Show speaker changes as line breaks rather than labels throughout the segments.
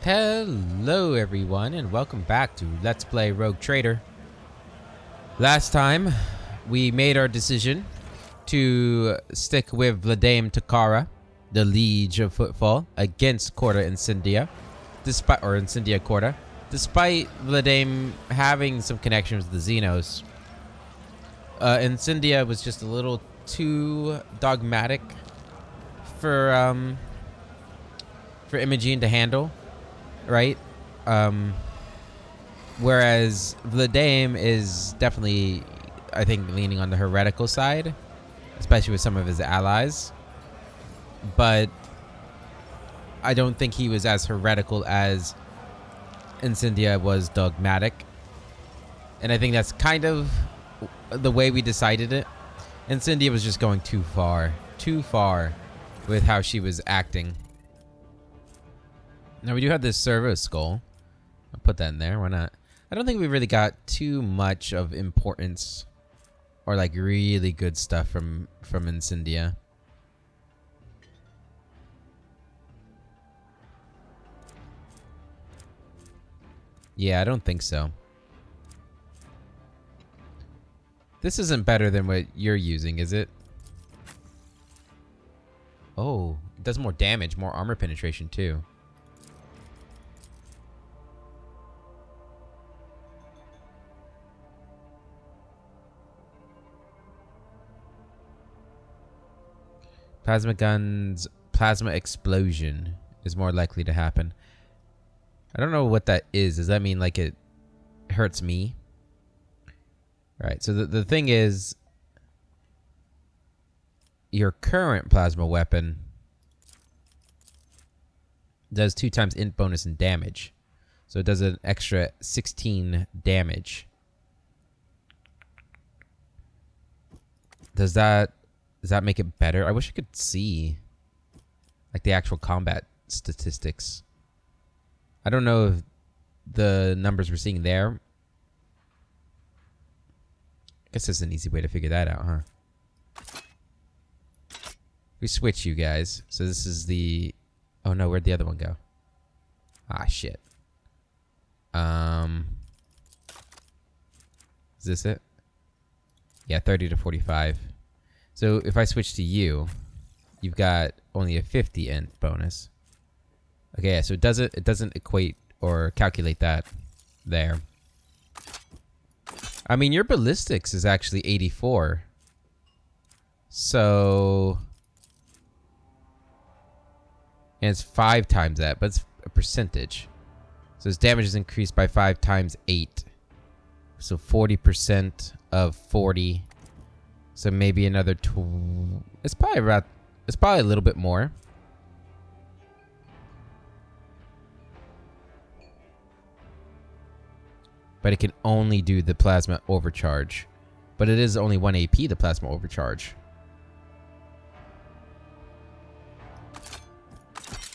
Hello everyone and welcome back to Let's Play Rogue Trader. Last time we made our decision to stick with Vladame Takara, the Liege of Footfall, against Corda Incendia, Incendia Corda, despite Vladame having some connections with the Xenos. Incendia was just a little too dogmatic for Imogene to handle. Right? Whereas Vladame is definitely, I think, leaning on the heretical side, especially with some of his allies. But I don't think he was as heretical as Incendia was dogmatic. And I think that's kind of the way we decided it. Incendia was just going too far with how she was acting. Now we do have this servo skull. I'll put that in there. Why not? I don't think we really got too much of importance or like really good stuff from Incendia. Yeah, I don't think so. This isn't better than what you're using, is it? Oh, it does more damage, more armor penetration too. Plasma guns, plasma explosion is more likely to happen. I don't know what that is. Does that mean like it hurts me? Right, so the thing is, your current plasma weapon does 2 times int bonus and damage. So it does an extra 16 damage. Does that make it better? I wish I could see like the actual combat statistics. I don't know if the numbers we're seeing there. I guess there's an easy way to figure that out, huh? We switch you guys. So this is the... Oh no, where'd the other one go? Ah, shit. Is this it? Yeah, 30 to 45. So if I switch to you, you've got only a 50 int bonus. Okay, yeah, so it doesn't equate or calculate that there. I mean, your ballistics is actually 84. So, and it's 5 times that, but it's a percentage. So his damage is increased by 5 times 8. So 40% of 40. So maybe another it's probably a little bit more. But it can only do the plasma overcharge. But it is only 1 AP, the plasma overcharge.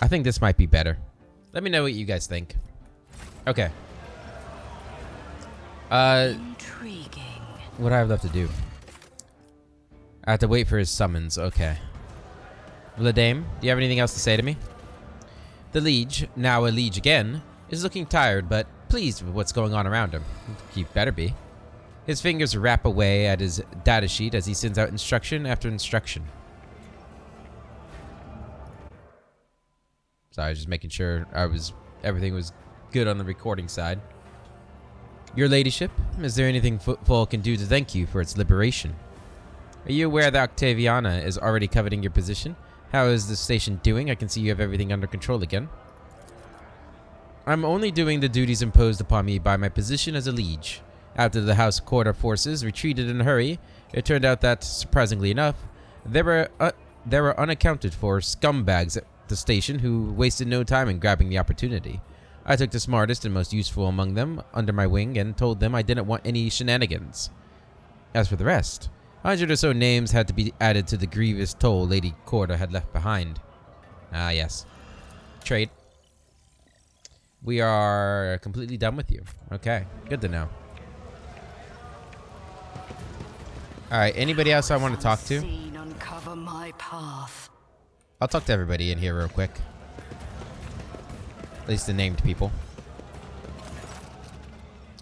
I think this might be better. Let me know what you guys think. Okay.
Intriguing.
What do I have left to do? I have to wait for his summons. Okay. Vladame, do you have anything else to say to me? The Liege, now a Liege again, is looking tired but pleased with what's going on around him. He better be. His fingers rap away at his datasheet as he sends out instruction after instruction. Sorry, I was just making sure everything was good on the recording side. Your ladyship, is there anything Footfall can do to thank you for its liberation? Are you aware that Octaviana is already coveting your position? How is the station doing? I can see you have everything under control again. I'm only doing the duties imposed upon me by my position as a liege. After the House Corda forces retreated in a hurry, it turned out that, surprisingly enough, there were unaccounted for scumbags at the station who wasted no time in grabbing the opportunity. I took the smartest and most useful among them under my wing and told them I didn't want any shenanigans. As for the rest, 100 or so names had to be added to the grievous toll Lady Corda had left behind. Ah, yes. Trade. We are completely done with you. Okay, good to know. Alright, anybody else I want to talk to?
Uncover my path.
I'll talk to everybody in here real quick. least the named people.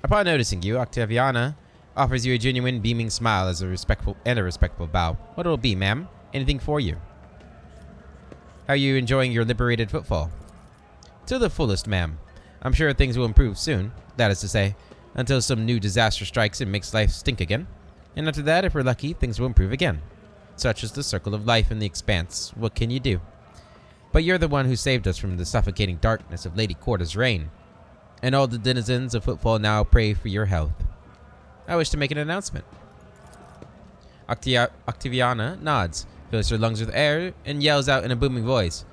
Upon noticing you, Octaviana offers you a genuine beaming smile as a respectful bow. What'll it be, ma'am? Anything for you? How are you enjoying your liberated footfall? To the fullest, ma'am. I'm sure things will improve soon. That is to say, until some new disaster strikes and makes life stink again. And after that, if we're lucky, things will improve again. Such is the circle of life in the expanse. What can you do? But you're the one who saved us from the suffocating darkness of Lady Corda's reign. And all the denizens of Footfall now pray for your health. I wish to make an announcement. Octaviana nods, fills her lungs with air, and yells out in a booming voice.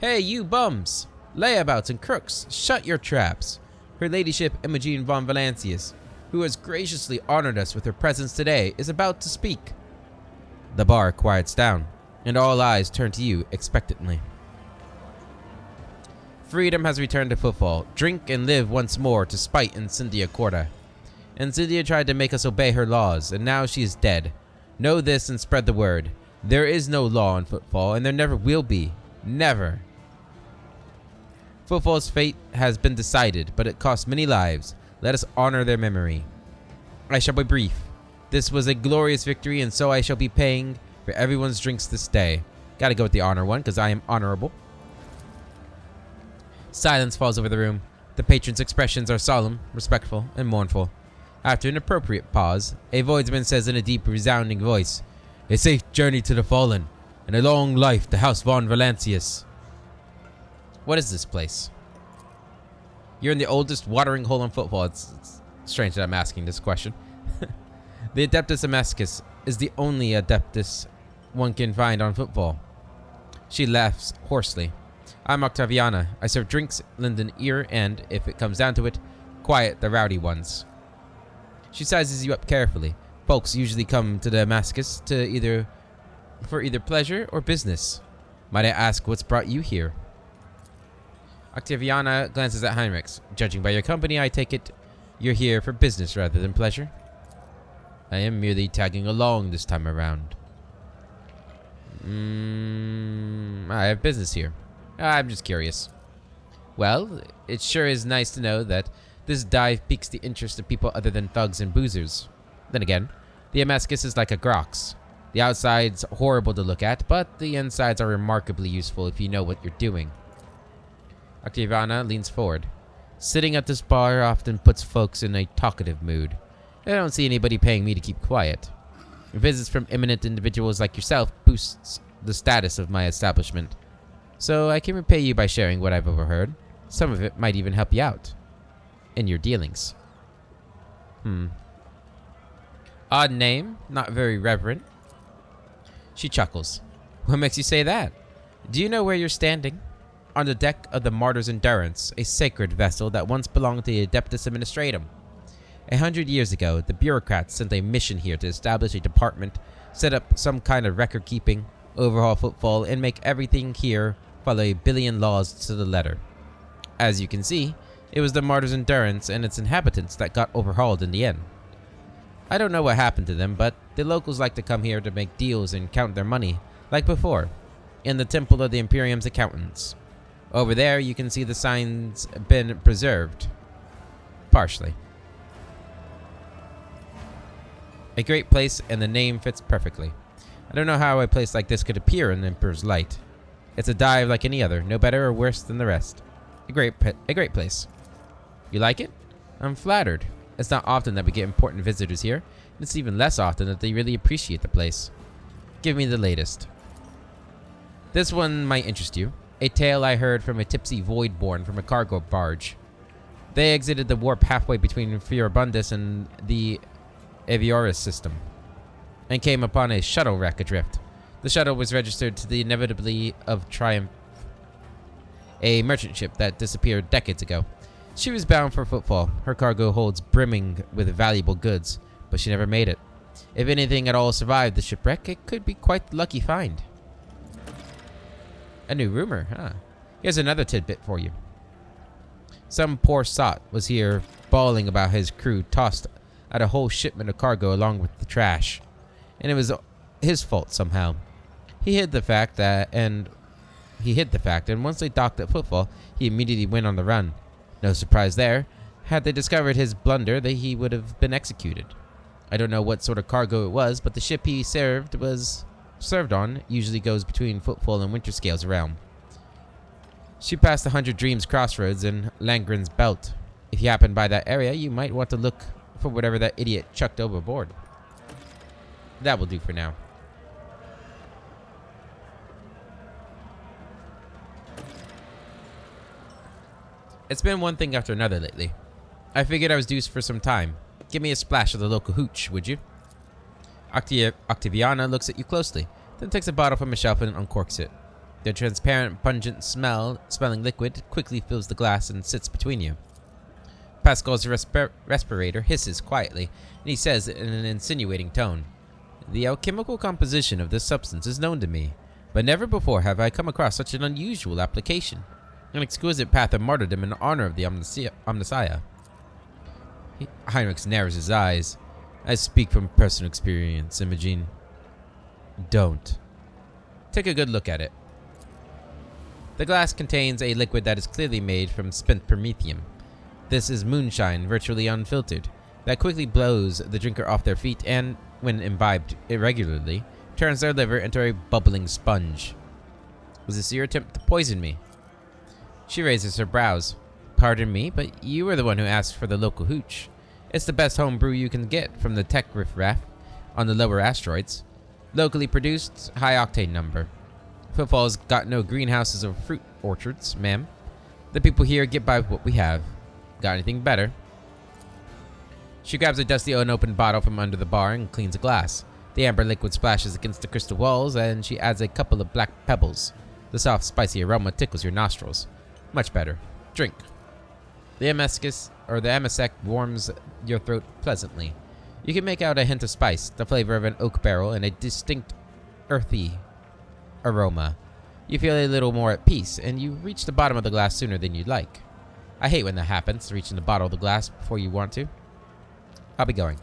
Hey, you bums! Layabouts and crooks, shut your traps! Her Ladyship Imogen von Valancius, who has graciously honored us with her presence today, is about to speak. The bar quiets down, and all eyes turn to you expectantly. Freedom has returned to Footfall. Drink and live once more to spite Incendia Corda. Incendia tried to make us obey her laws, and now she is dead. Know this and spread the word. There is no law in Footfall, and there never will be. Never. Footfall's fate has been decided, but it cost many lives. Let us honor their memory. I shall be brief. This was a glorious victory, and so I shall be paying for everyone's drinks this day. Gotta go with the honor one, because I am honorable. Silence falls over the room. The patrons' expressions are solemn, respectful, and mournful. After an appropriate pause, a voidsman says in a deep, resounding voice, A safe journey to the fallen, and a long life to House von Valancius. What is this place? You're in the oldest watering hole in Footfall. It's strange that I'm asking this question. The Adeptus Amescus is the only Adeptus one can find on Footfall. She laughs hoarsely. I'm Octaviana. I serve drinks, lend an ear, and, if it comes down to it, quiet the rowdy ones. She sizes you up carefully. Folks usually come to the Damascus for either pleasure or business. Might I ask what's brought you here? Octaviana glances at Heinrichs. Judging by your company, I take it you're here for business rather than pleasure. I am merely tagging along this time around. I have business here. I'm just curious. Well, it sure is nice to know that this dive piques the interest of people other than thugs and boozers. Then again, the Damascus is like a grox. The outside's horrible to look at, but the insides are remarkably useful if you know what you're doing. Octaviana leans forward. Sitting at this bar often puts folks in a talkative mood. I don't see anybody paying me to keep quiet. Visits from eminent individuals like yourself boosts the status of my establishment. So I can repay you by sharing what I've overheard. Some of it might even help you out in your dealings. Odd name, not very reverent. She chuckles. What makes you say that? Do you know where you're standing? On the deck of the Martyr's Endurance, a sacred vessel that once belonged to the Adeptus Administratum. 100 years ago, the bureaucrats sent a mission here to establish a department, set up some kind of record-keeping, overhaul Footfall, and make everything here follow a billion laws to the letter. As you can see, it was the Martyr's Endurance and its inhabitants that got overhauled in the end. I don't know what happened to them, but the locals like to come here to make deals and count their money, like before, in the Temple of the Imperium's accountants. Over there, you can see the signs been preserved. Partially. A great place, and the name fits perfectly. I don't know how a place like this could appear in the Emperor's light. It's a dive like any other, no better or worse than the rest. A great place. You like it? I'm flattered. It's not often that we get important visitors here, and it's even less often that they really appreciate the place. Give me the latest. This one might interest you. A tale I heard from a tipsy voidborn from a cargo barge. They exited the warp halfway between Furibundus and the Avioris system, and came upon a shuttle wreck adrift. The shuttle was registered to the inevitably of Triumph, a merchant ship that disappeared decades ago. She was bound for Footfall. Her cargo holds brimming with valuable goods, but she never made it. If anything at all survived the shipwreck, it could be quite the lucky find. A new rumor, huh? Here's another tidbit for you. Some poor sot was here bawling about his crew tossed out a whole shipment of cargo along with the trash. And it was his fault somehow. He hid the fact that, and He hid the fact, and once they docked at Footfall, he immediately went on the run. No surprise there. Had they discovered his blunder, he would have been executed. I don't know what sort of cargo it was, but the ship he served on usually goes between Footfall and Winterscale's realm. She passed the 100 Dreams crossroads and Langren's belt. If you happen by that area, you might want to look for whatever that idiot chucked overboard. That will do for now. It's been one thing after another lately. I figured I was due for some time. Give me a splash of the local hooch, would you? Octaviana looks at you closely, then takes a bottle from a shelf and uncorks it. The transparent, pungent smelling liquid quickly fills the glass and sits between you. Pascal's respirator hisses quietly, and he says in an insinuating tone, "The alchemical composition of this substance is known to me, but never before have I come across such an unusual application. An exquisite path of martyrdom in honor of the Omnissiah." Heinrich narrows his eyes. "I speak from personal experience, Imogene." "Don't." "Take a good look at it." The glass contains a liquid that is clearly made from spent promethium. This is moonshine, virtually unfiltered, that quickly blows the drinker off their feet and, when imbibed irregularly, turns their liver into a bubbling sponge. "Was this your attempt to poison me?" She raises her brows. "Pardon me, but you were the one who asked for the local hooch. It's the best home brew you can get from the tech riffraff on the lower asteroids. Locally produced, high-octane number. Footfall's got no greenhouses or fruit orchards, ma'am. The people here get by with what we have. Got anything better?" She grabs a dusty unopened bottle from under the bar and cleans a glass. The amber liquid splashes against the crystal walls, and she adds a couple of black pebbles. The soft, spicy aroma tickles your nostrils. Much better. Drink. The amesec warms your throat pleasantly. You can make out a hint of spice, the flavor of an oak barrel, and a distinct, earthy aroma. You feel a little more at peace, and you reach the bottom of the glass sooner than you'd like. I hate when that happens, reaching the bottom of the glass before you want to. I'll be going.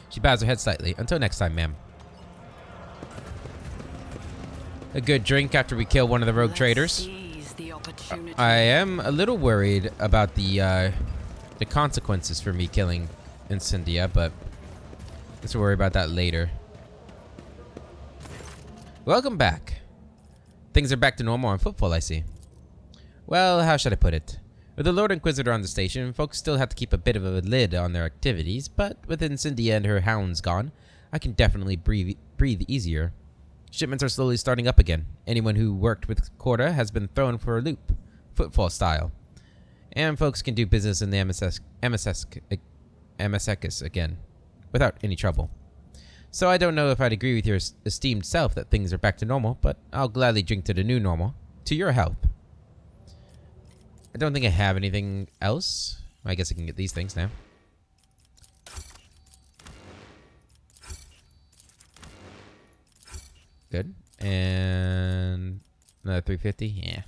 She bows her head slightly. Until next time, ma'am. A good drink after we kill one of the rogue traders. I am a little worried about the consequences for me killing Incendia, but let's worry about that later. Welcome back. Things are back to normal on Footfall, I see. Well, how should I put it? With the Lord Inquisitor on the station, folks still have to keep a bit of a lid on their activities, but with Incendia and her hounds gone, I can definitely breathe easier. Shipments are slowly starting up again. Anyone who worked with Corda has been thrown for a loop, Footfall style. And folks can do business in the MSX again, without any trouble. So I don't know if I'd agree with your esteemed self that things are back to normal, but I'll gladly drink to the new normal. To your health. I don't think I have anything else. I guess I can get these things now. Good. And another 350. Yeah.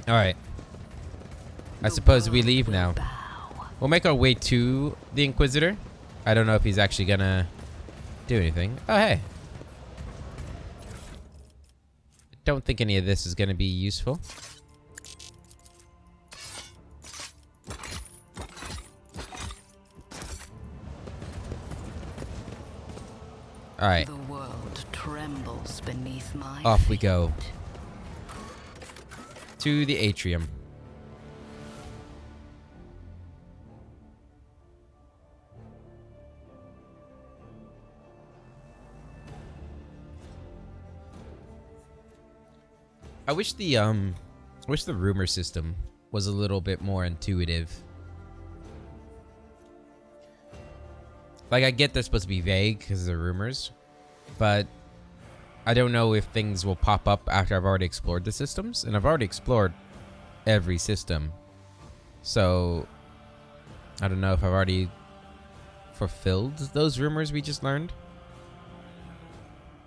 Alright. I suppose we leave now. We'll make our way to the Inquisitor. I don't know if he's actually gonna do anything. Oh, hey. Don't think any of this is gonna be useful. Alright.
The world trembles beneath my
Off we
feet.
go. To the atrium. I wish the rumor system was a little bit more intuitive. Like, I get they're supposed to be vague because they're rumors, but I don't know if things will pop up after I've already explored the systems, and I've already explored every system. So, I don't know if I've already fulfilled those rumors we just learned.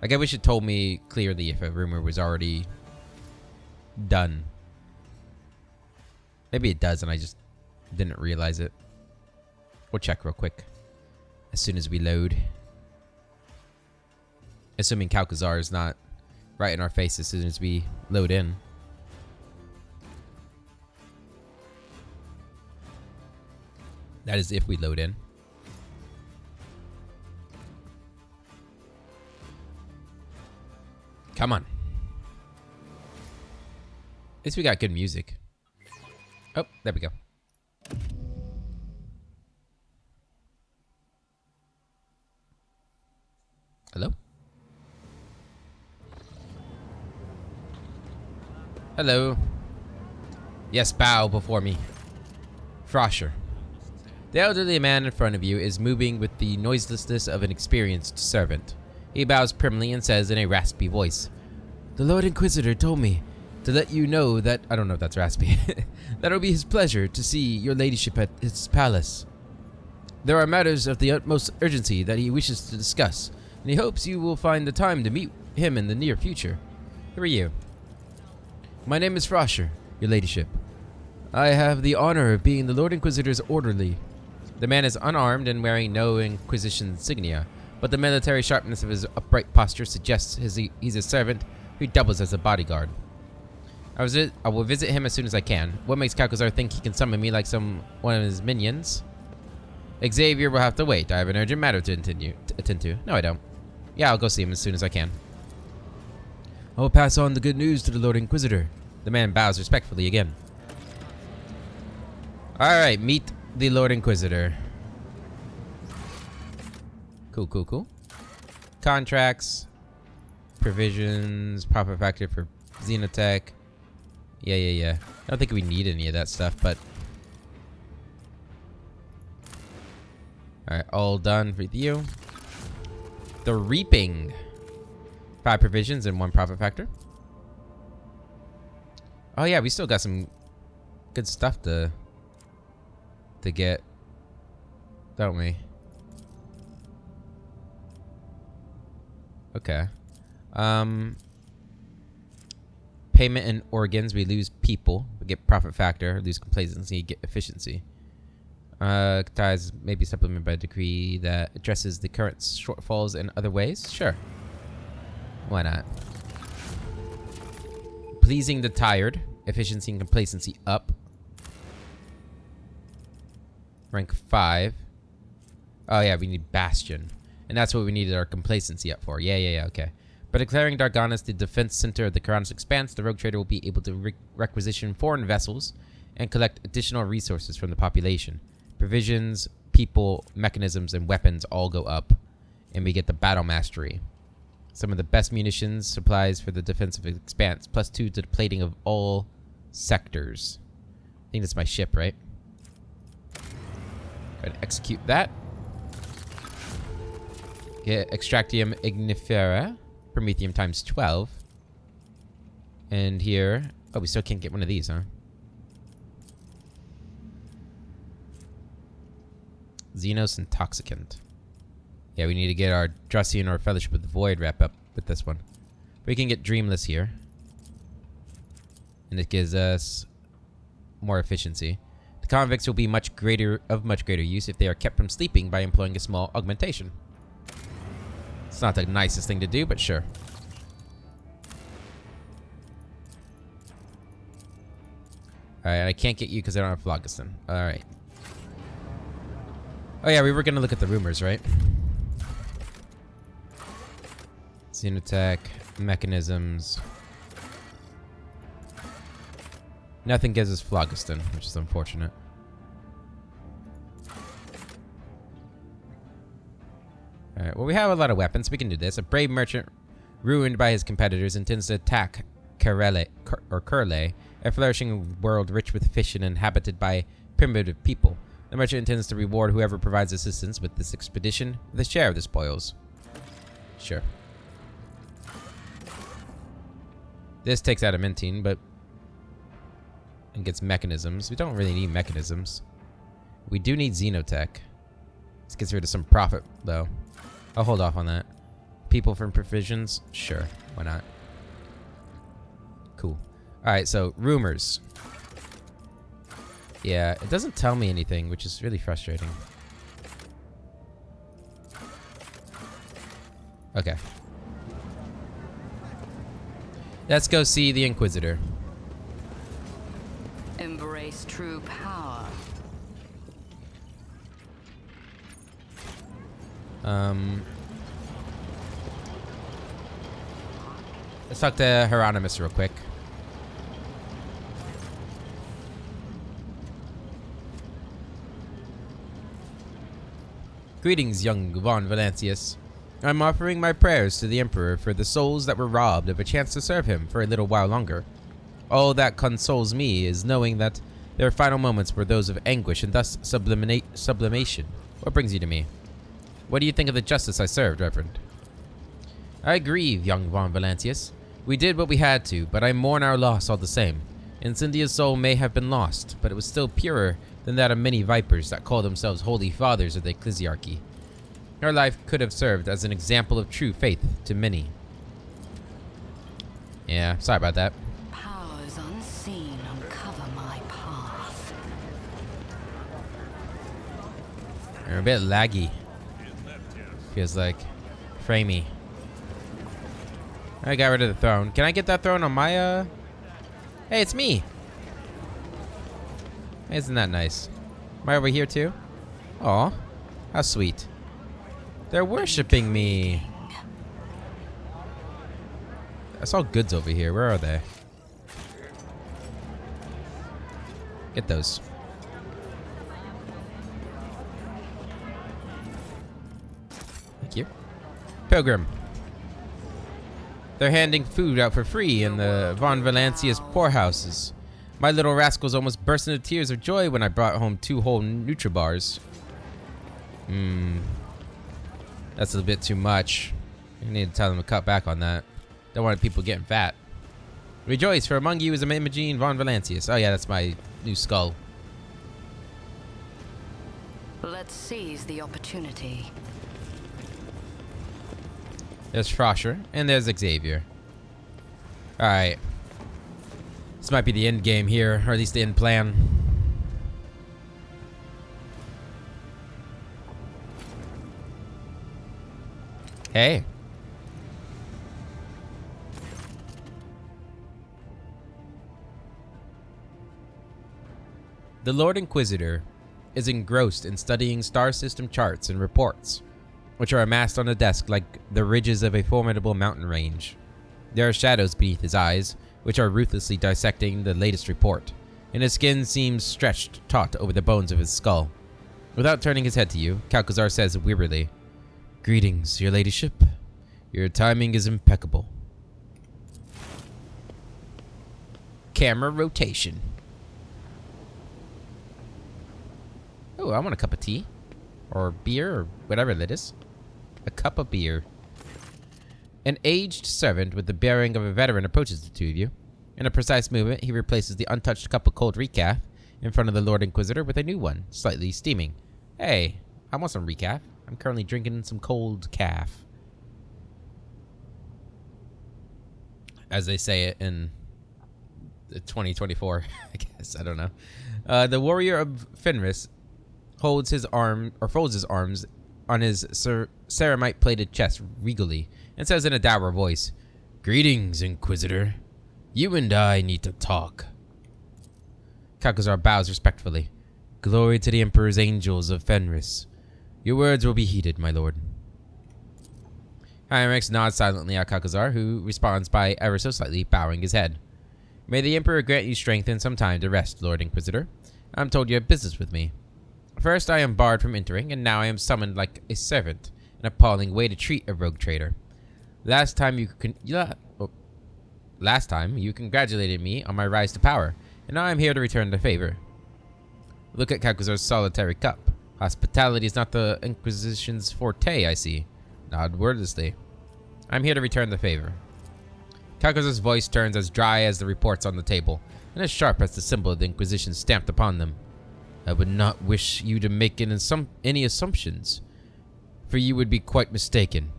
Like, I wish it told me clearly if a rumor was already done. Maybe it does and I just didn't realize it. We'll check real quick as soon as we load. Assuming Calcazar is not right in our face as soon as we load in. That is if we load in. Come on. At least we got good music. Oh, there we go. Hello? Hello. Yes, bow before me. Frosher. The elderly man in front of you is moving with the noiselessness of an experienced servant. He bows primly and says in a raspy voice, "The Lord Inquisitor told me to let you know that..." I don't know if that's raspy. "That it'll be his pleasure to see your ladyship at his palace. There are matters of the utmost urgency that he wishes to discuss, and he hopes you will find the time to meet him in the near future. Who are you?" "My name is Frosher, your ladyship. I have the honor of being the Lord Inquisitor's orderly." The man is unarmed and wearing no Inquisition insignia, but the military sharpness of his upright posture suggests he's a servant who doubles as a bodyguard. I will visit him as soon as I can. What makes Calcazar think he can summon me like one of his minions? Xavier will have to wait. I have an urgent matter to attend to. No, I don't. Yeah, I'll go see him as soon as I can. I will pass on the good news to the Lord Inquisitor. The man bows respectfully again. Alright, meet the Lord Inquisitor. Cool, cool, cool. Contracts. Provisions. Profit factor for Xenotech. Yeah. I don't think we need any of that stuff, but... Alright, all done with you. The Reaping. 5 provisions and 1 profit factor. Oh yeah, we still got some good stuff to get, don't we? Okay. Payment and organs, we lose people. We get profit factor, lose complacency, get efficiency. Ties may be supplemented by a decree that addresses the current shortfalls in other ways. Sure. Why not? Pleasing the tired. Efficiency and complacency up. Rank 5. Oh yeah, we need Bastion. And that's what we needed our complacency up for. Yeah, okay. By declaring Darganas the defense center of the Karanis Expanse, the rogue trader will be able to requisition foreign vessels and collect additional resources from the population. Provisions, people, mechanisms, and weapons all go up. And we get the battle mastery. Some of the best munitions, supplies for the defensive expanse, +2 to the plating of all sectors. I think that's my ship, right? Go ahead and execute that. Get Extractium Ignifera. Promethium times 12. And here... Oh, we still can't get one of these, huh? Xenos Intoxicant. Yeah, we need to get our Drussian or Fellowship of the Void wrap up with this one. We can get Dreamless here. And it gives us more efficiency. The convicts will be much greater use if they are kept from sleeping by employing a small augmentation. It's not the nicest thing to do, but sure. Alright, I can't get you because I don't have Phlogiston. Alright. Oh yeah, we were going to look at the rumors, right? Xenotech, mechanisms. Nothing gives us Phlogiston, which is unfortunate. Alright, well we have a lot of weapons. We can do this. A brave merchant ruined by his competitors intends to attack Curle, a flourishing world rich with fish and inhabited by primitive people. The merchant intends to reward whoever provides assistance with this expedition with a share of the spoils. Sure. This takes adamantine, but... and gets mechanisms. We don't really need mechanisms. We do need Xenotech. This gets rid of some profit, though. I'll hold off on that. People from provisions? Sure. Why not? Cool. Alright, so, rumors. Yeah, it doesn't tell me anything, which is really frustrating. Okay. Let's go see the Inquisitor.
Embrace true power.
Let's talk to Hieronymus real quick. Greetings, young Von Valancius. I'm offering my prayers to the Emperor for the souls that were robbed of a chance to serve him for a little while longer. All that consoles me is knowing that their final moments were those of anguish and thus sublimation. What brings you to me? What do you think of the justice I served, Reverend? I grieve, young Von Valancius. We did what we had to, but I mourn our loss all the same. Incendia's soul may have been lost, but it was still purer than that of many vipers that call themselves holy fathers of the ecclesiarchy. Her life could have served as an example of true faith to many. Yeah, sorry about that.
Powers unseen uncover my path.
They're a bit laggy. Feels like. Framey. I got rid of the throne. Can I get that throne on my, Hey, it's me! Isn't that nice? Am I over here too? Aw. How sweet. They're worshipping me. I saw goods over here. Where are they? Get those. Thank you. Pilgrim. They're handing food out for free in the Von Valancius poorhouses. My little rascals almost burst into tears of joy when I brought home 2 whole Nutribars. That's a bit too much. I need to tell them to cut back on that. Don't want people getting fat. Rejoice, for among you is Imogene Von Valancius. Oh yeah, that's my new skull.
Let's seize the opportunity.
There's Frosher, and there's Xavier. Alright. This might be the end game here, or at least the end plan. Hey. The Lord Inquisitor is engrossed in studying star system charts and reports, which are amassed on a desk like the ridges of a formidable mountain range. There are shadows beneath his eyes, which are ruthlessly dissecting the latest report, and his skin seems stretched taut over the bones of his skull. Without turning his head to you, Calcazar says wearily, "Greetings, your ladyship. Your timing is impeccable." Camera rotation. Oh, I want a cup of tea. Or beer, or whatever that is. A cup of beer. An aged servant with the bearing of a veteran approaches the two of you. In a precise movement, he replaces the untouched cup of cold recaf in front of the Lord Inquisitor with a new one, slightly steaming. Hey, I want some recaf. I'm currently drinking some cold calf. As they say it in 2024, I guess. I don't know. The warrior of Fenris holds his arm, or folds his arms on his ceramite-plated chest regally, and says in a dour voice, "Greetings, Inquisitor. You and I need to talk." Calcazar bows respectfully. "Glory to the Emperor's angels of Fenris. Your words will be heeded, my lord." Hieronymus nods silently at Calcazar, who responds by ever so slightly bowing his head. "May the Emperor grant you strength and some time to rest, Lord Inquisitor. I'm told you have business with me. First, I am barred from entering, and now I am summoned like a servant, an appalling way to treat a rogue trader. Last time you congratulated me on my rise to power, and now I am here to return the favor." Look at Calcazar's solitary cup. Hospitality is not the Inquisition's forte, I see. Nod wordlessly. "I'm here to return the favor." Calcazar's voice turns as dry as the reports on the table, and as sharp as the symbol of the Inquisition stamped upon them. "I would not wish you to make any assumptions, for you would be quite mistaken.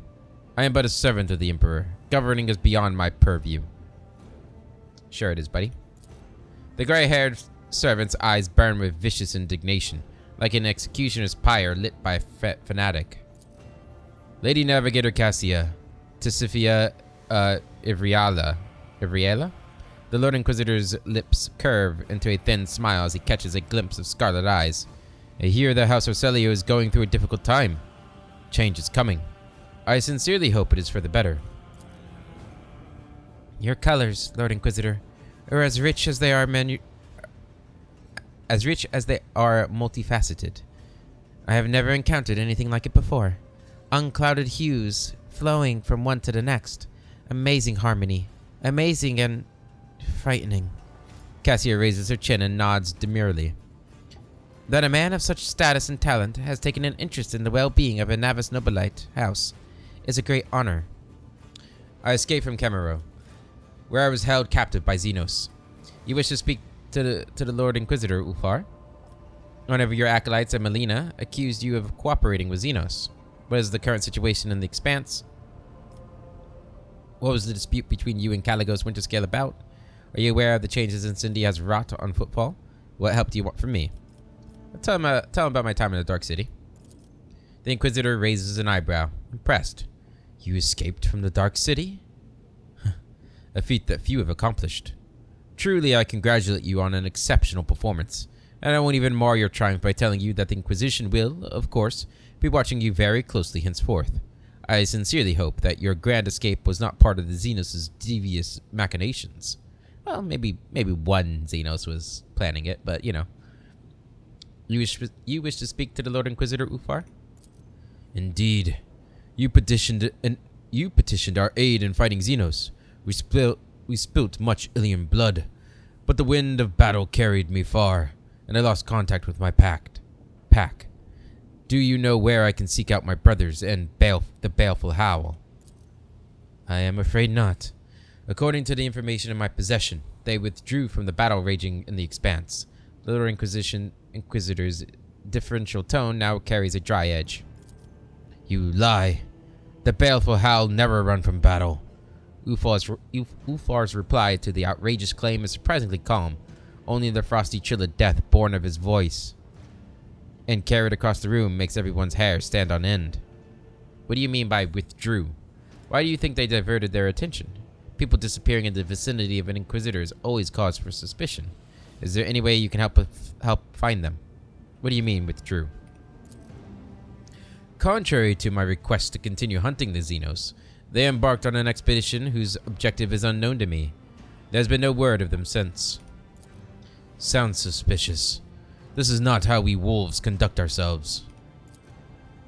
I am but a servant of the Emperor. Governing is beyond my purview." "Sure it is, buddy." The gray-haired servant's eyes burn with vicious indignation, like an executioner's pyre lit by a fanatic. "Lady Navigator Cassia, Tisifia Ivriala, Ivriela? The Lord Inquisitor's lips curve into a thin smile as he catches a glimpse of scarlet eyes. I hear the House Orselio is going through a difficult time. Change is coming. I sincerely hope it is for the better. Your colors, Lord Inquisitor, are as rich as they are multifaceted. I have never encountered anything like it before. Unclouded hues flowing from one to the next. Amazing harmony. Amazing and frightening. Cassia raises her chin and nods demurely. That a man of such status and talent has taken an interest in the well-being of a Navis Nobilite house is a great honor. I escaped from Camero, where I was held captive by Xenos. You wish to speak to the Lord Inquisitor, Ulfar? One of your acolytes and Melina accused you of cooperating with Xenos. What is the current situation in the Expanse? What was the dispute between you and Caligos Winterscale about? Are you aware of the changes Incendia has wrought on Footfall? What help do you want from me? Tell him about my time in the Dark City. The Inquisitor raises an eyebrow, impressed. You escaped from the Dark City? A feat that few have accomplished. Truly, I congratulate you on an exceptional performance, and I won't even mar your triumph by telling you that the Inquisition will, of course, be watching you very closely henceforth. I sincerely hope that your grand escape was not part of the Xenos' devious machinations. Well, maybe one Xenos was planning it, but you know. You wish to speak to the Lord Inquisitor, Ulfar? Indeed. You petitioned our aid in fighting Xenos. We spilt much Ilian blood, but the wind of battle carried me far, and I lost contact with my pack. Do you know where I can seek out my brothers and the baleful Howl? I am afraid not. According to the information in my possession, they withdrew from the battle raging in the Expanse. The Lord Inquisitor's differential tone now carries a dry edge. You lie. The baleful Howl never run from battle. Ulfar's reply to the outrageous claim is surprisingly calm. Only the frosty chill of death born of his voice and carried across the room makes everyone's hair stand on end. What do you mean by withdrew? Why do you think they diverted their attention? People disappearing in the vicinity of an Inquisitor is always cause for suspicion. Is there any way you can help find them? What do you mean withdrew? Contrary to my request to continue hunting the Xenos, they embarked on an expedition whose objective is unknown to me. There's been no word of them since. Sounds suspicious. This is not how we wolves conduct ourselves.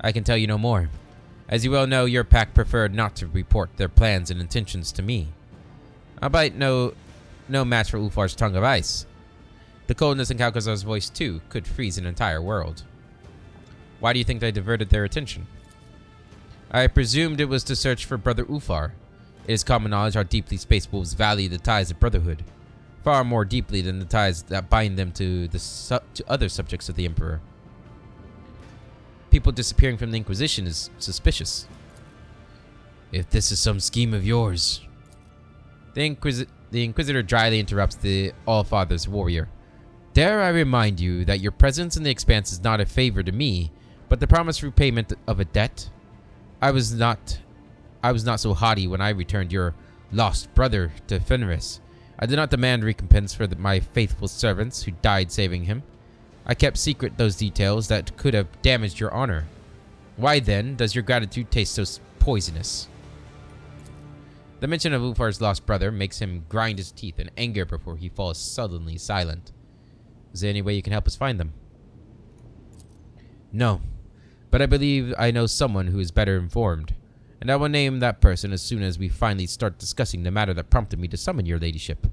I can tell you no more. As you well know, your pack preferred not to report their plans and intentions to me. Albeit no match for Ulfar's tongue of ice. The coldness in Calcazar's voice, too, could freeze an entire world. Why do you think they diverted their attention? I presumed it was to search for Brother Ulfar. It is common knowledge how deeply Space Wolves value the ties of brotherhood. Far more deeply than the ties that bind them to other subjects of the Emperor. People disappearing from the Inquisition is suspicious. If this is some scheme of yours... The Inquisitor dryly interrupts the All-Father's warrior. Dare I remind you that your presence in the Expanse is not a favor to me, but the promised repayment of a debt? I was not so haughty when I returned your lost brother to Fenris. I did not demand recompense for my faithful servants who died saving him. I kept secret those details that could have damaged your honor. Why then does your gratitude taste so poisonous? The mention of Ulfar's lost brother makes him grind his teeth in anger before he falls suddenly silent. Is there any way you can help us find them? No, but I believe I know someone who is better informed, and I will name that person as soon as we finally start discussing the matter that prompted me to summon your ladyship.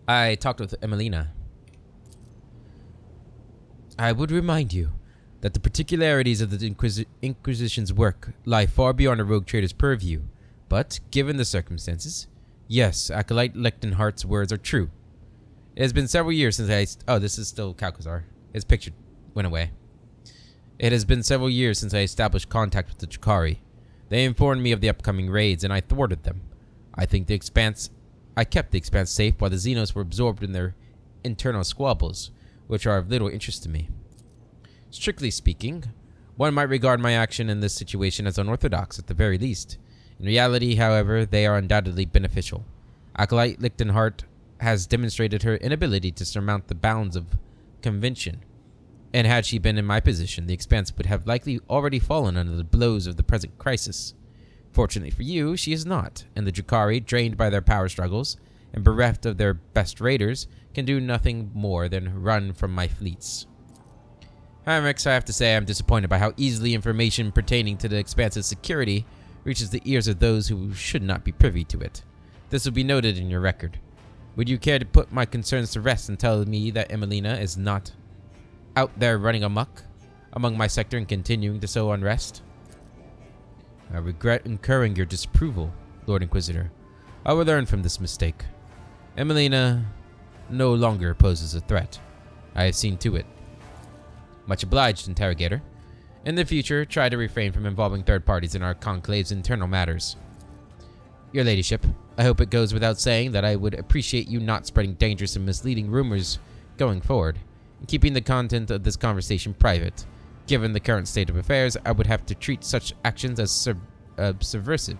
I talked with Emelina. I would remind you that the particularities of the Inquisition's work lie far beyond a rogue trader's purview, but, given the circumstances, yes, Acolyte Lechtenhardt's words are true. It has been several years since Oh, this is still Calcazar. His picture went away. It has been several years since I established contact with the Chikari. They informed me of the upcoming raids, and I thwarted them. I kept the Expanse safe while the Xenos were absorbed in their internal squabbles, which are of little interest to me. Strictly speaking, one might regard my action in this situation as unorthodox at the very least. In reality, however, they are undoubtedly beneficial. Acolyte Lichtenhart has demonstrated her inability to surmount the bounds of convention, and had she been in my position, the Expanse would have likely already fallen under the blows of the present crisis. Fortunately for you, she is not, and the Drukhari, drained by their power struggles and bereft of their best raiders, can do nothing more than run from my fleets. However, I have to say I'm disappointed by how easily information pertaining to the Expanse's security reaches the ears of those who should not be privy to it. This will be noted in your record. Would you care to put my concerns to rest and tell me that Emelina is not out there running amok among my sector and continuing to sow unrest? I regret incurring your disapproval, Lord Inquisitor. I will learn from this mistake. Emelina no longer poses a threat. I have seen to it. Much obliged, Interrogator. In the future, try to refrain from involving third parties in our conclave's internal matters. Your Ladyship, I hope it goes without saying that I would appreciate you not spreading dangerous and misleading rumors going forward, and keeping the content of this conversation private. Given the current state of affairs, I would have to treat such actions as subversive.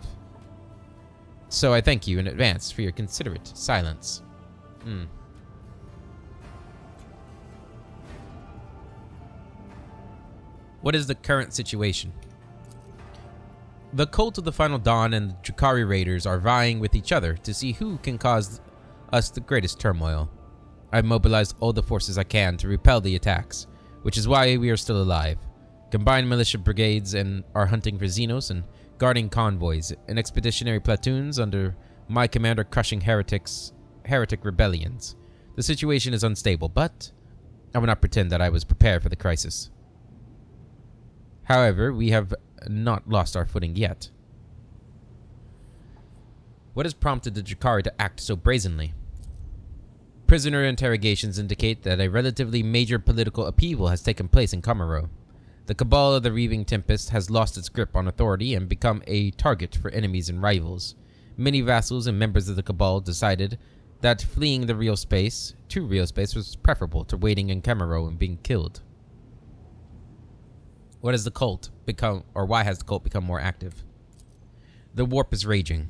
So I thank you in advance for your considerate silence. What is the current situation? The Cult of the Final Dawn and the Drukhari Raiders are vying with each other to see who can cause us the greatest turmoil. I've mobilized all the forces I can to repel the attacks, which is why we are still alive. Combined militia brigades and are hunting for Xenos and guarding convoys, and expeditionary platoons under my command are crushing heretic rebellions. The situation is unstable, but I will not pretend that I was prepared for the crisis. However, we have not lost our footing yet. What has prompted the Drukhari to act so brazenly? Prisoner interrogations indicate that a relatively major political upheaval has taken place in Kamaro. The Cabal of the Reaving Tempest has lost its grip on authority and become a target for enemies and rivals. Many vassals and members of the Cabal decided that fleeing the real space was preferable to waiting in Kamaro and being killed. What has the cult become, or why has the cult become more active? The warp is raging.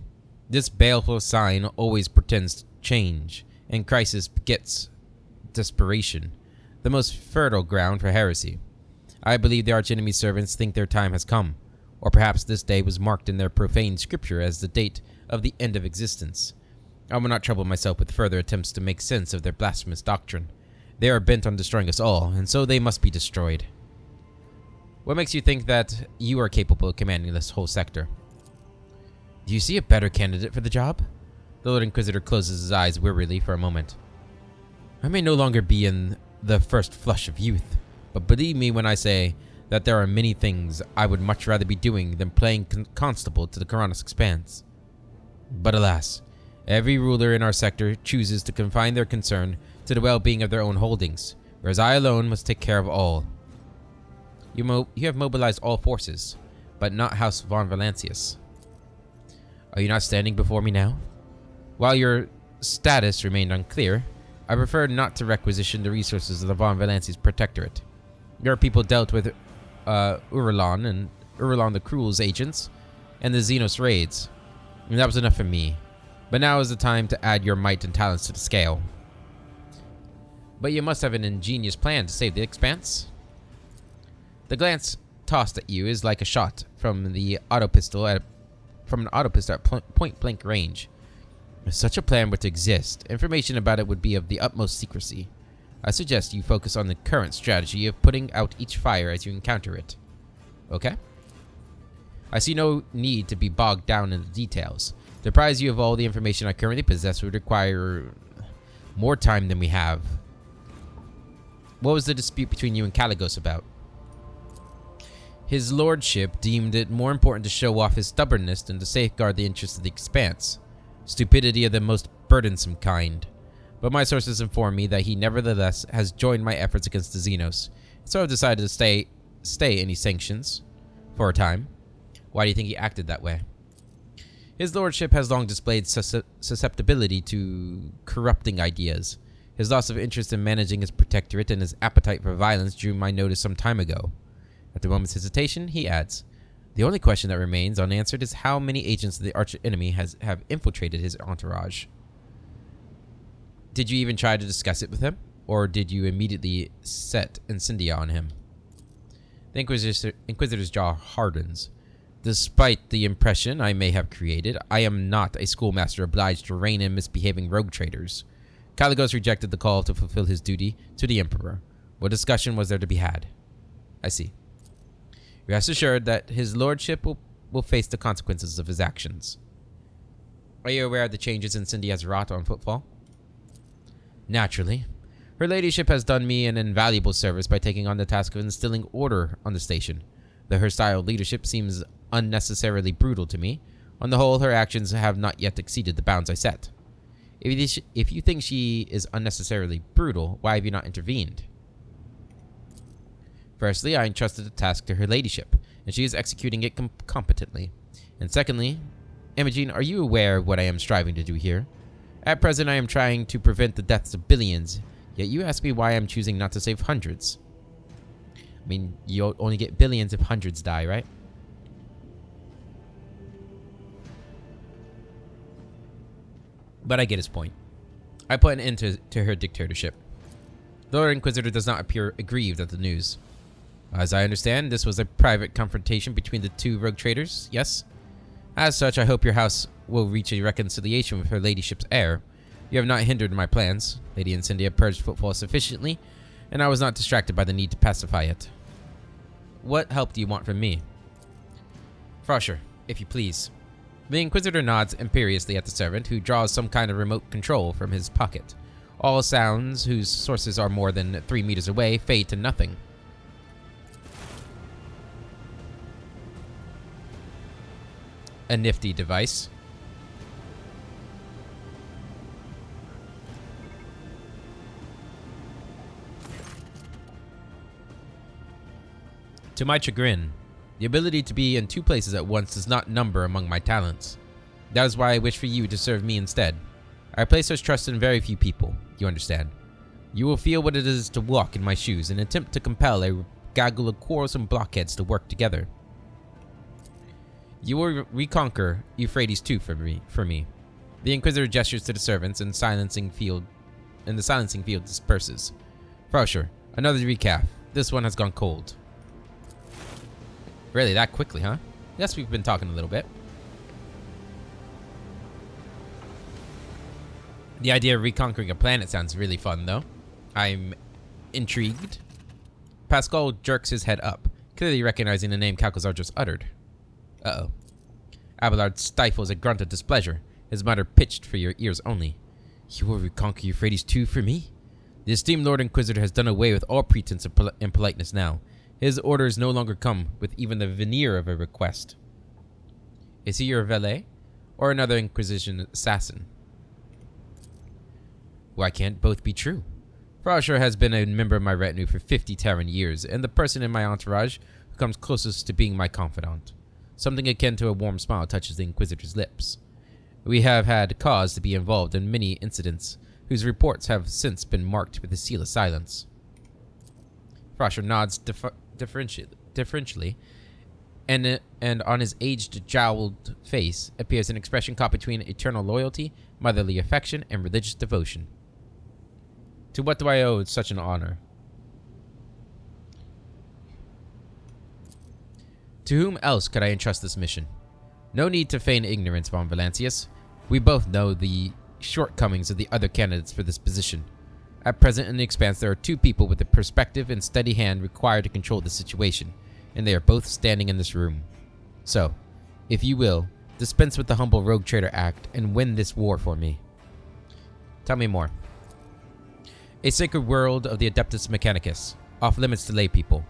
This baleful sign always portends change, and crisis begets desperation, the most fertile ground for heresy. I believe the archenemy's servants think their time has come, or perhaps this day was marked in their profane scripture as the date of the end of existence. I will not trouble myself with further attempts to make sense of their blasphemous doctrine. They are bent on destroying us all, and so they must be destroyed. What makes you think that you are capable of commanding this whole sector? Do you see a better candidate for the job? The Lord Inquisitor closes his eyes wearily for a moment. I may no longer be in the first flush of youth, but believe me when I say that there are many things I would much rather be doing than playing constable to the Karanos Expanse. But alas, every ruler in our sector chooses to confine their concern to the well-being of their own holdings, whereas I alone must take care of all. You have mobilized all forces, but not House von Valancius. Are you not standing before me now? While your status remained unclear, I preferred not to requisition the resources of the von Valancius Protectorate. Your people dealt with Urulon and Urulon the Cruel's agents and the Xenos raids, and that was enough for me. But now is the time to add your might and talents to the scale. But you must have an ingenious plan to save the Expanse. The glance tossed at you is like a shot from an auto pistol at point-blank range. If such a plan were to exist, information about it would be of the utmost secrecy. I suggest you focus on the current strategy of putting out each fire as you encounter it. Okay? I see no need to be bogged down in the details. To apprise you of all the information I currently possess would require more time than we have. What was the dispute between you and Caligos about? His lordship deemed it more important to show off his stubbornness than to safeguard the interests of the Expanse. Stupidity of the most burdensome kind. But my sources inform me that he nevertheless has joined my efforts against the Xenos, so I've decided to stay any sanctions for a time. Why do you think he acted that way? His lordship has long displayed susceptibility to corrupting ideas. His loss of interest in managing his protectorate and his appetite for violence drew my notice some time ago. After a moment's hesitation, he adds, The only question that remains unanswered is how many agents of the arch enemy have infiltrated his entourage. Did you even try to discuss it with him? Or did you immediately set Incendia on him? The Inquisitor's jaw hardens. Despite the impression I may have created, I am not a schoolmaster obliged to rein in misbehaving rogue traders. Caligos rejected the call to fulfill his duty to the Emperor. What discussion was there to be had? I see. Rest assured that his lordship will face the consequences of his actions. Are you aware of the changes Incendia has wrought on Footfall? Naturally. Her ladyship has done me an invaluable service by taking on the task of instilling order on the station. Though her style of leadership seems unnecessarily brutal to me, on the whole her actions have not yet exceeded the bounds I set. If you think she is unnecessarily brutal, why have you not intervened? Firstly, I entrusted the task to her ladyship, and she is executing it competently. And secondly, Imogen, are you aware of what I am striving to do here? At present, I am trying to prevent the deaths of billions, yet you ask me why I'm choosing not to save hundreds. I mean, you only get billions if hundreds die, right? But I get his point. I put an end to her dictatorship. The Lord Inquisitor does not appear aggrieved at the news. As I understand, this was a private confrontation between the two rogue traders, yes? As such, I hope your house will reach a reconciliation with her ladyship's heir. You have not hindered my plans. Lady Incendia purged Footfall sufficiently, and I was not distracted by the need to pacify it. What help do you want from me? Frosher, if you please. The Inquisitor nods imperiously at the servant, who draws some kind of remote control from his pocket. All sounds whose sources are more than 3 meters away fade to nothing. A nifty device. To my chagrin, the ability to be in 2 places at once does not number among my talents. That is why I wish for you to serve me instead. I place such trust in very few people, you understand. You will feel what it is to walk in my shoes and attempt to compel a gaggle of quarrelsome blockheads to work together. You will reconquer Euphrates II for me. The Inquisitor gestures to the servants, and the silencing field disperses. Frosher, another recap. This one has gone cold. Really, that quickly, huh? Yes, we've been talking a little bit. The idea of reconquering a planet sounds really fun, though. I'm intrigued. Pascal jerks his head up, clearly recognizing the name Calcazar just uttered. Uh-oh. Abelard stifles a grunt of displeasure, his mutter pitched for your ears only. You will reconquer Euphrates II for me? The esteemed Lord Inquisitor has done away with all pretense of politeness now. His orders no longer come with even the veneer of a request. Is he your valet, or another Inquisition assassin? Why can't both be true? Frosher has been a member of my retinue for 50 Terran years, and the person in my entourage who comes closest to being my confidant. Something akin to a warm smile touches the Inquisitor's lips. We have had cause to be involved in many incidents whose reports have since been marked with a seal of silence. Frosher nods deferentially, and on his aged, jowled face appears an expression caught between eternal loyalty, motherly affection, and religious devotion. To what do I owe such an honor? To whom else could I entrust this mission? No need to feign ignorance, Von Valancius. We both know the shortcomings of the other candidates for this position. At present in the Expanse, there are 2 people with the perspective and steady hand required to control the situation, and they are both standing in this room. So, if you will, dispense with the humble Rogue Trader Act and win this war for me. Tell me more. A sacred world of the Adeptus Mechanicus, off limits to lay people.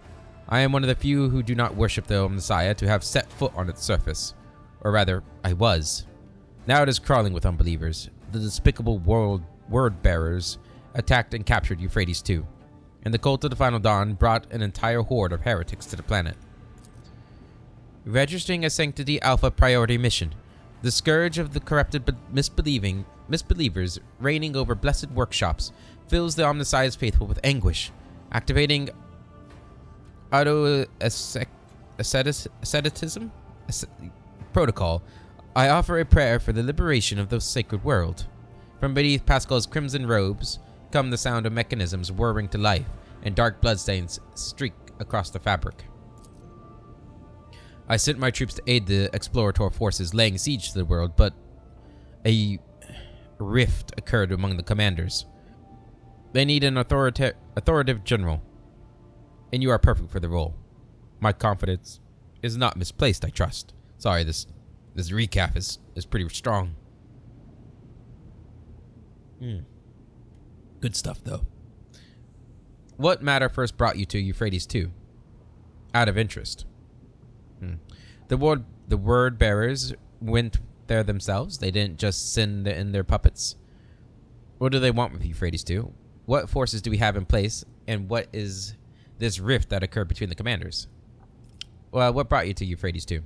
I am one of the few who do not worship the Messiah to have set foot on its surface. Or rather, I was. Now it is crawling with unbelievers. The despicable word-bearers attacked and captured Euphrates II, and the cult of the Final Dawn brought an entire horde of heretics to the planet. Registering a Sanctity Alpha priority mission, the scourge of the corrupted misbelievers reigning over blessed workshops fills the Omnissiah's faithful with anguish, activating asceticism protocol, I offer a prayer for the liberation of the sacred world. From beneath Pascal's crimson robes come the sound of mechanisms whirring to life, and dark bloodstains streak across the fabric. I sent my troops to aid the explorator forces laying siege to the world, but a rift occurred among the commanders. They need an authoritative general, and you are perfect for the role. My confidence is not misplaced, I trust. Sorry, this recap is pretty strong. Good stuff, though. What matter first brought you to Euphrates II? Out of interest. The word bearers went there themselves. They didn't just send in their puppets. What do they want with Euphrates II? What forces do we have in place, and what is this rift that occurred between the commanders? Well, what brought you to Euphrates II?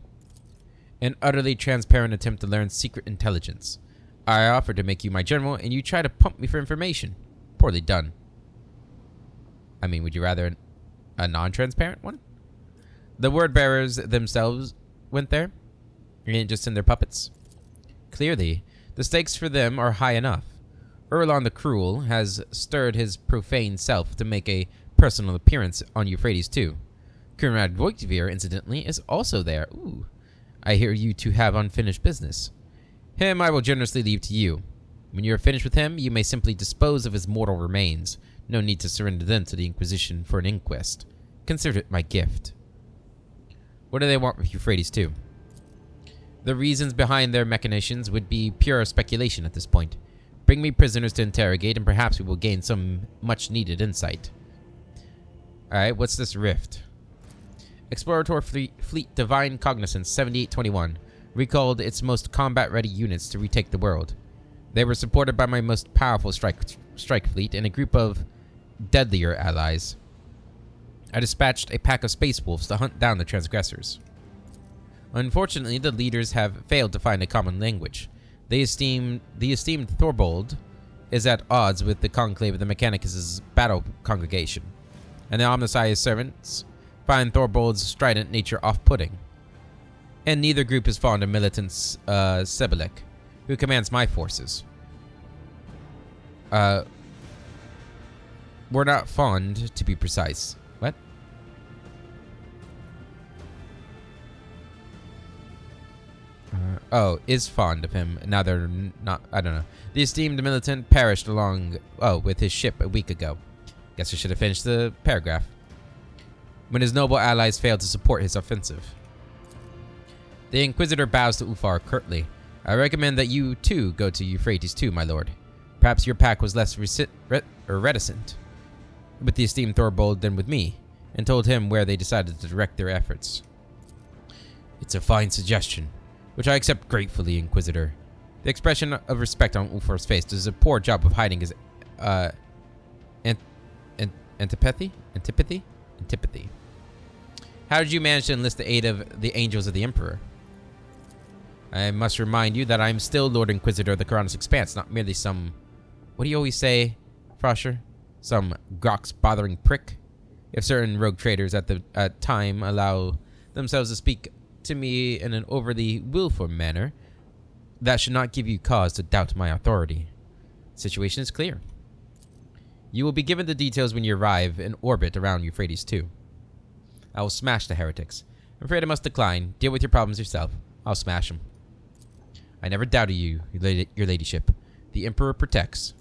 An utterly transparent attempt to learn secret intelligence. I offered to make you my general, and you try to pump me for information. Poorly done. I mean, would you rather a non-transparent one? The word bearers themselves went there, and just in their puppets. Clearly, the stakes for them are high enough. Erlon the Cruel has stirred his profane self to make a personal appearance on Euphrates II. Conrad Voigtvir, incidentally, is also there. Ooh, I hear you two have unfinished business. Him I will generously leave to you. When you are finished with him, you may simply dispose of his mortal remains. No need to surrender them to the Inquisition for an inquest. Consider it my gift. What do they want with Euphrates II? The reasons behind their machinations would be pure speculation at this point. Bring me prisoners to interrogate, and perhaps we will gain some much-needed insight. Alright, what's this rift? Explorator Fleet Divine Cognizance 7821 recalled its most combat-ready units to retake the world. They were supported by my most powerful strike fleet and a group of deadlier allies. I dispatched a pack of space wolves to hunt down the transgressors. Unfortunately, the leaders have failed to find a common language. The esteemed Thorbold is at odds with the conclave of the Mechanicus' battle congregation, and the Omnissiah's servants find Thorbold's strident nature off-putting. And neither group is fond of militant Sebelek, who commands my forces. We're not fond, to be precise. What? Is fond of him. Now they're not. I don't know. The esteemed militant perished with his ship a week ago. Guess I should have finished the paragraph. When his noble allies failed to support his offensive. The Inquisitor bows to Ufar curtly. I recommend that you, too, go to Euphrates II, my lord. Perhaps your pack was less reticent with the esteemed Thorbold than with me, and told him where they decided to direct their efforts. It's a fine suggestion, which I accept gratefully, Inquisitor. The expression of respect on Ufar's face does a poor job of hiding his antipathy. How did you manage to enlist the aid of the angels of the Emperor? I must remind you that I am still Lord Inquisitor of the Coronis Expanse, not merely some... What do you always say, Frosher? Some Grox bothering prick? If certain rogue traders at the time allow themselves to speak to me in an overly willful manner, that should not give you cause to doubt my authority. The situation is clear. You will be given the details when you arrive in orbit around Euphrates II. I will smash the heretics. I'm afraid I must decline. Deal with your problems yourself. I'll smash them. I never doubted you, your ladyship. The Emperor protects.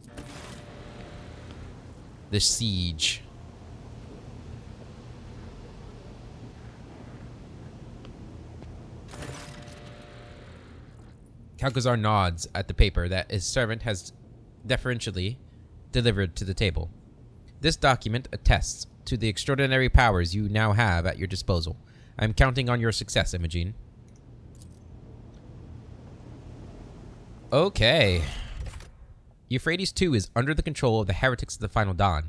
The siege. Kalkazar nods at the paper that his servant has deferentially delivered to the table. This document attests to the extraordinary powers you now have at your disposal. I am counting on your success, Imogene. Okay. Euphrates II is under the control of the heretics of the Final Dawn.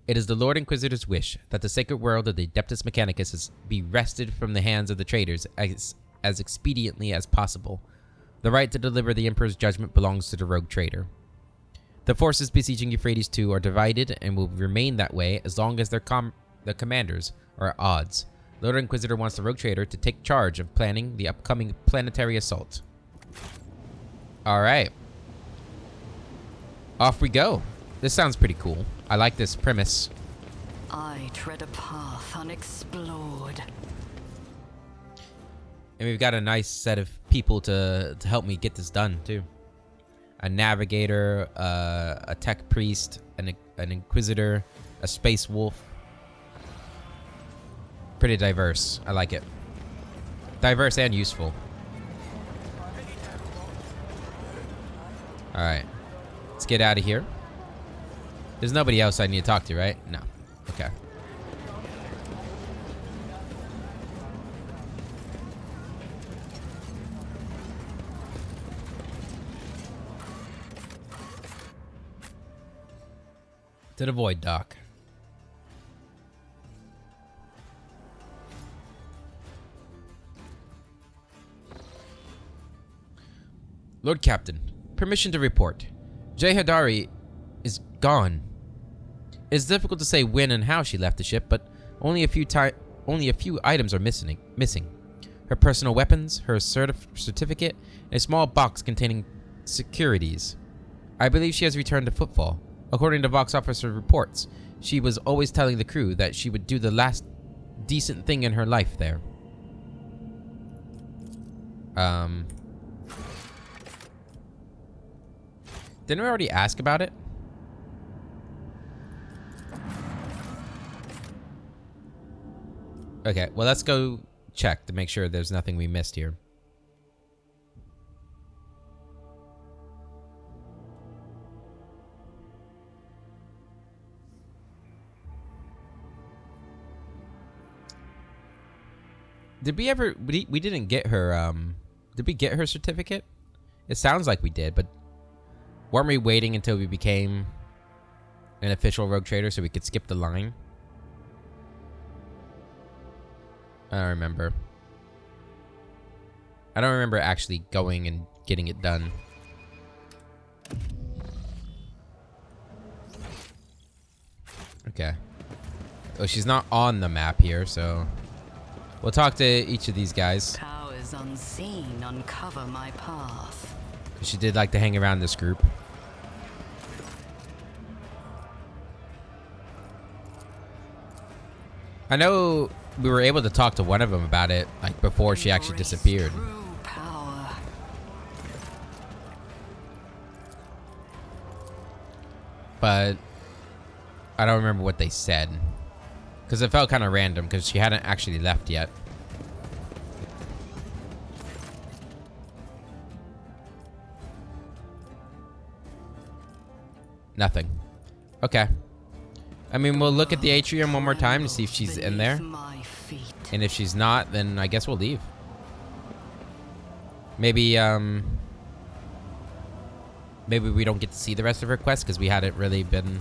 It is the Lord Inquisitor's wish that the sacred world of the Adeptus Mechanicus be wrested from the hands of the traitors as expediently as possible. The right to deliver the Emperor's judgment belongs to the rogue traitor. The forces besieging Euphrates II are divided and will remain that way as long as their commanders are at odds. Lord Inquisitor wants the Rogue Trader to take charge of planning the upcoming planetary assault. Alright. Off we go. This sounds pretty cool. I like this premise.
I tread a path unexplored.
And we've got a nice set of people to help me get this done, too. A navigator, a tech priest, an inquisitor, a space wolf. Pretty diverse. I like it. Diverse and useful. Alright. Let's get out of here. There's nobody else I need to talk to, right? No. Okay. To the void dock. Lord Captain, permission to report. Jay Hadari is gone. It's difficult to say when and how she left the ship, but only a few items are missing. Her personal weapons, her certificate, and a small box containing securities. I believe she has returned to Footfall. According to Vox officer reports, she was always telling the crew that she would do the last decent thing in her life there. Didn't we already ask about it? Okay, well, let's go check to make sure there's nothing we missed here. Did we ever... We didn't get her, Did we get her certificate? It sounds like we did, but... Weren't we waiting until we became an official Rogue Trader so we could skip the line? I don't remember. I don't remember actually going and getting it done. Okay. Oh, she's not on the map here, so... We'll talk to each of these guys.
Powers unseen uncover my path.
She did like to hang around this group. I know we were able to talk to one of them about it, like before she actually disappeared.
True power.
But I don't remember what they said. Because it felt kind of random because she hadn't actually left yet. Nothing. Okay. I mean, we'll look at the atrium one more time to see if she's in there. And if she's not, then I guess we'll leave. Maybe, maybe we don't get to see the rest of her quest because we hadn't really been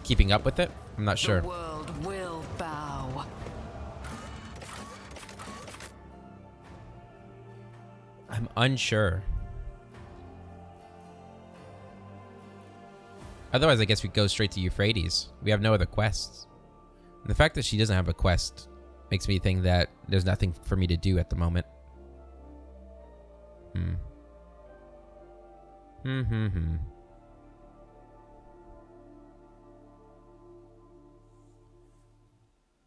keeping up with it. I'm not sure.
The world will bow.
I'm unsure. Otherwise, I guess we go straight to Euphrates. We have no other quests. And the fact that she doesn't have a quest makes me think that there's nothing for me to do at the moment.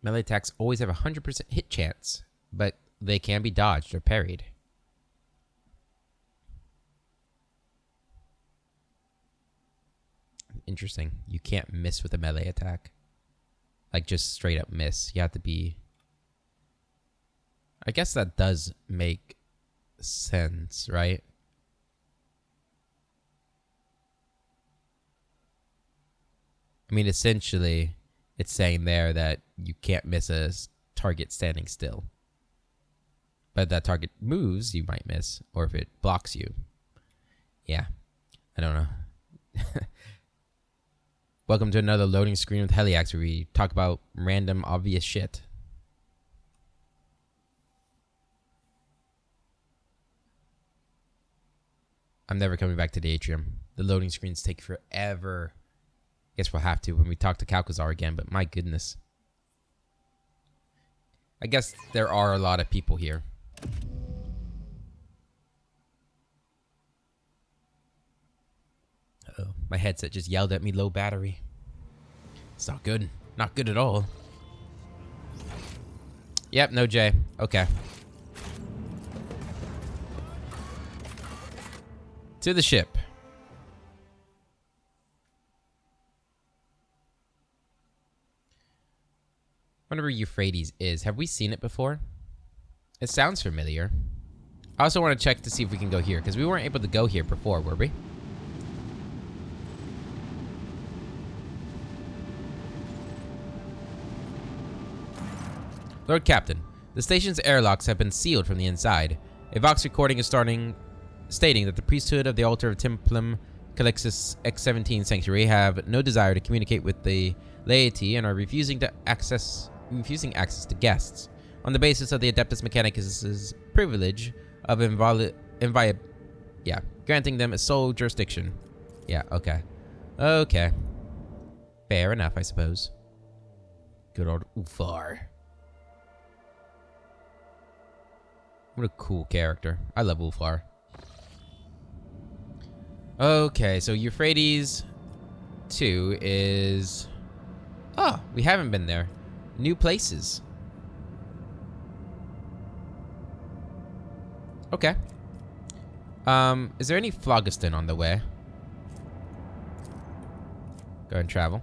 Melee attacks always have a 100% hit chance, but they can be dodged or parried. Interesting. You can't miss with a melee attack. Like, just straight up miss. You have to be... I guess that does make sense, right? I mean, essentially, it's saying there that you can't miss a target standing still. But if that target moves, you might miss. Or if it blocks you. Yeah. I don't know. Welcome to another loading screen with Heliax where we talk about random, obvious shit. I'm never coming back to the atrium. The loading screens take forever. Guess we'll have to when we talk to Calcazar again, but my goodness. I guess there are a lot of people here. Uh-oh. My headset just yelled at me low battery. It's not good. Not good at all. Yep, no J. Okay. To the ship. Wonder where Euphrates is. Have we seen it before? It sounds familiar. I also want to check to see if we can go here, because we weren't able to go here before, were we? Lord Captain, the station's airlocks have been sealed from the inside. A Vox recording is stating that the priesthood of the altar of Templum Calixus X-17 Sanctuary have no desire to communicate with the laity and are refusing access to guests on the basis of the Adeptus Mechanicus' privilege of granting them a sole jurisdiction. Yeah, okay. Okay. Fair enough, I suppose. Good old Ufar. What a cool character. I love Ufar. Okay, so Euphrates 2 is... Oh, we haven't been there. New places. Okay. Is there any phlogiston on the way? Go and travel.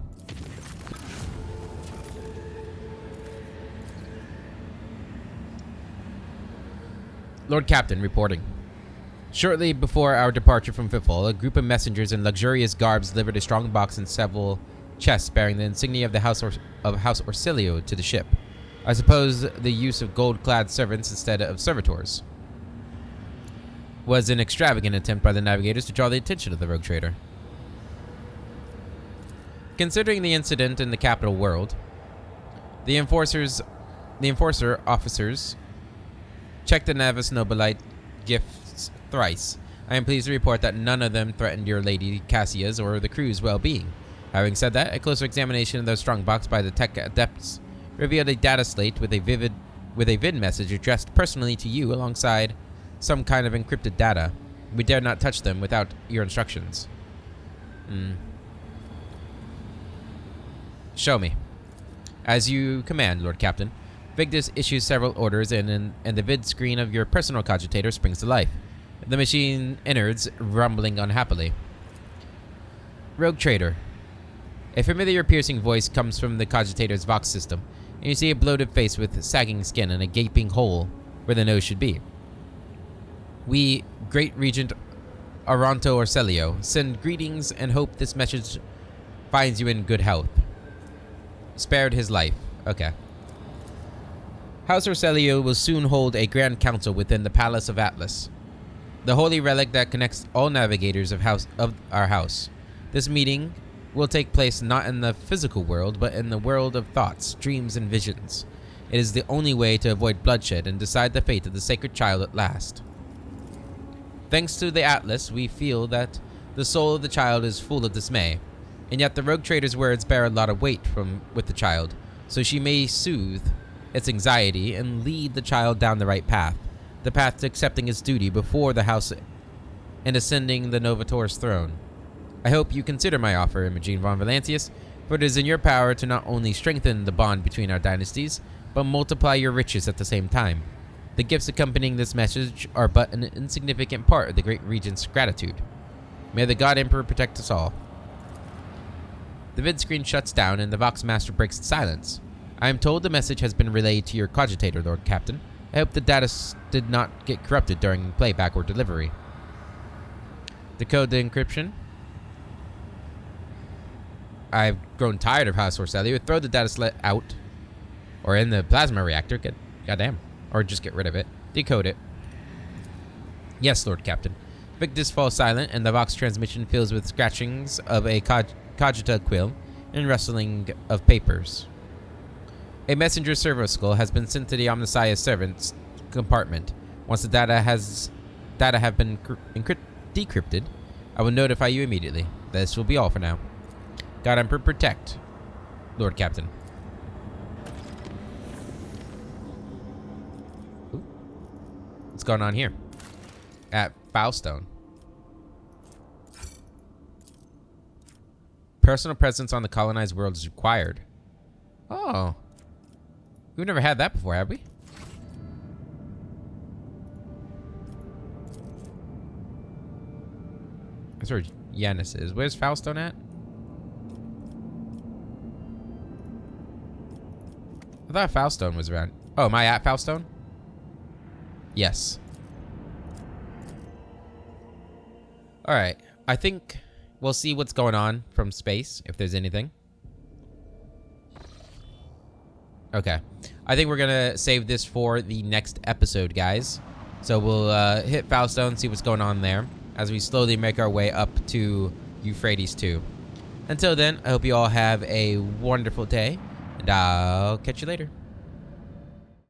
Lord Captain, reporting. Shortly before our departure from Fifthall, a group of messengers in luxurious garbs delivered a strong box and several chests bearing the insignia of the House Orsilio to the ship. I suppose the use of gold-clad servants instead of servitors was an extravagant attempt by the navigators to draw the attention of the rogue trader. Considering the incident in the capital world, the enforcer officers checked the Navis Nobilite gifts thrice. I am pleased to report that none of them threatened your Lady Cassia's or the crew's well-being. Having said that, a closer examination of the strongbox by the tech adepts revealed a data slate with a vid message addressed personally to you alongside some kind of encrypted data. We dare not touch them without your instructions. Show me. As you command, Lord Captain. Vigdis issues several orders and the vid screen of your personal cogitator springs to life. The machine innards rumbling unhappily. Rogue Trader. A familiar piercing voice comes from the cogitator's Vox system, and you see a bloated face with sagging skin and a gaping hole where the nose should be. We, Great Regent Aranto Orselio, send greetings and hope this message finds you in good health. Spared his life. Okay. House Orselio will soon hold a grand council within the Palace of Atlas, the holy relic that connects all navigators of our house. This meeting will take place not in the physical world, but in the world of thoughts, dreams, and visions. It is the only way to avoid bloodshed and decide the fate of the sacred child at last. Thanks to the Atlas, we feel that the soul of the child is full of dismay, and yet the rogue trader's words bear a lot of weight with the child, so she may soothe its anxiety and lead the child down the right path, the path to accepting its duty before the house and ascending the Novator's throne. I hope you consider my offer, Imogene von Valancius, for it is in your power to not only strengthen the bond between our dynasties, but multiply your riches at the same time. The gifts accompanying this message are but an insignificant part of the great regent's gratitude. May the God Emperor protect us all. The vid screen shuts down and the Vox Master breaks silence. I am told the message has been relayed to your cogitator, Lord Captain. I hope the data did not get corrupted during playback or delivery. Decode the encryption. I've grown tired of House Orselio. Throw the data slate out. Or in the plasma reactor. Goddamn. Or just get rid of it. Decode it. Yes, Lord Captain. Victus falls silent and the Vox transmission fills with scratchings of a cogita quill and rustling of papers. A messenger servo skull has been sent to the Omnissiah's servants compartment. Once the data have been decrypted, I will notify you immediately. This will be all for now. God Emperor protect, Lord Captain. What's going on here? At Foulstone. Personal presence on the colonized world is required. Oh. We've never had that before, have we? That's where Yanis is. Where's Foulstone at? I thought Foulstone was around. Oh, am I at Foulstone? Yes. Alright. I think we'll see what's going on from space, if there's anything. Okay. I think we're gonna save this for the next episode, guys. So we'll hit Foulstone, see what's going on there, as we slowly make our way up to Euphrates 2. Until then, I hope you all have a wonderful day, and I'll catch you later.